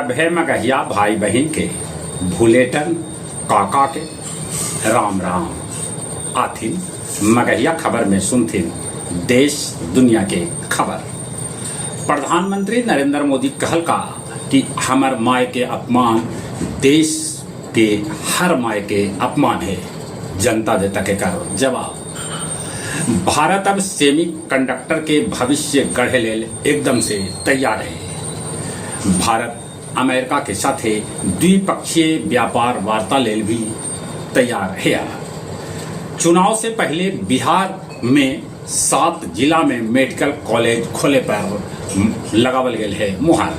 सभे मगहिया भाई बहन के भूलेटन काका के राम राम आथिन मगहिया खबर में सुनथिन देश दुनिया के खबर। प्रधानमंत्री नरेंद्र मोदी कहल का कि हमर माय के अपमान देश के हर माय के अपमान है। जनता देता के कर जवाब। भारत अब सेमी कंडक्टर के भविष्य गढ़े लेल एकदम से तैयार है। भारत अमेरिका के साथ द्विपक्षीय व्यापार वार्ता लेल भी तैयार है। चुनाव से पहले बिहार में 7 जिला में मेडिकल कॉलेज खोले पर लगावल गेल है मुहर।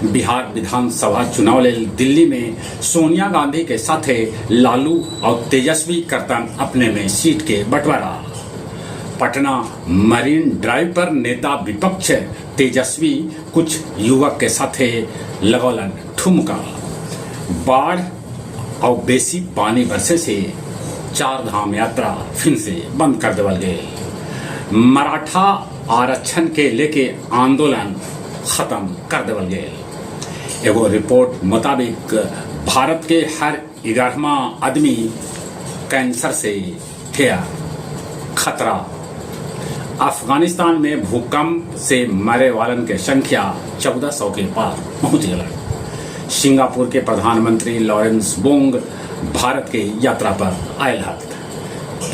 बिहार विधानसभा चुनाव लेल दिल्ली में सोनिया गांधी के साथ लालू और तेजस्वी करतन अपने में सीट के बंटवारा। पटना मरीन ड्राइव पर नेता विपक्ष तेजस्वी कुछ युवक के साथ लगौलन ठुमका। बाढ़ और बेसी पानी बरसे से 4 धाम यात्रा फिर से बंद कर देवल गए। मराठा आरक्षण के लेके आंदोलन खत्म कर देवल गए। एगो रिपोर्ट मुताबिक भारत के हर 11वां आदमी कैंसर से है खतरा। अफगानिस्तान में भूकंप से मरे वालन के संख्या 1400 के पार पहुंच गई। सिंगापुर के प्रधानमंत्री लॉरेंस बोंग भारत के यात्रा पर आयल हत।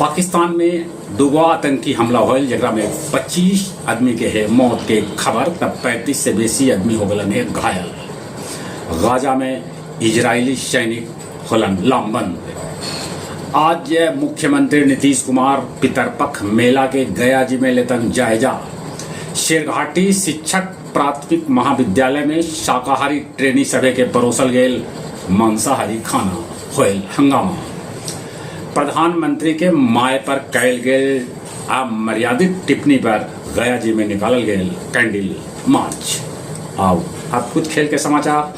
पाकिस्तान में दुगो आतंकी हमला होल जरा में 25 आदमी के है मौत के खबर। तब 35 से बेसी आदमी हो गलन है घायल। गाजा में इजरायली सैनिक होलन लामबंद। आज मुख्यमंत्री नीतीश कुमार पितरपक्ष मेला के गया जी में लेतन जायजा। शेरघाटी शिक्षक प्राथमिक महाविद्यालय में शाकाहारी ट्रेनी सभे के परोसल गेल मांसाहारी खाना होल हंगामा। प्रधानमंत्री के माय पर कैल गेल अमर्यादित टिप्पणी पर गया जी में निकालल गेल कैंडल मार्च। आओ अब कुछ खेल के समाचार।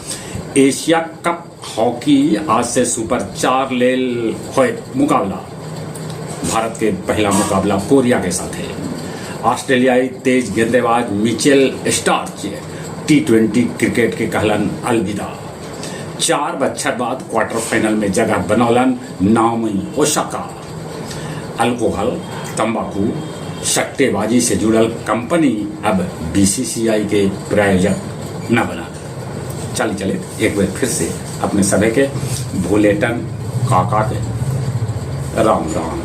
एशिया कप हॉकी आज से सुपर 4 लेल होए मुकाबला। भारत के पहला मुकाबला कोरिया के साथ है। ऑस्ट्रेलियाई तेज गेंदबाज मिचेल स्टार्च T20 क्रिकेट के कहलन अलविदा। 4 बछर बाद क्वार्टर फाइनल में जगह बनौलन नाओमी ओसाका। अल्कोहल तंबाकू सट्टेबाजी से जुड़ल कंपनी अब BCCI के प्रायोजक न बना। चले एक बार फिर से अपने सभी के भूलेटन काका के राम राम।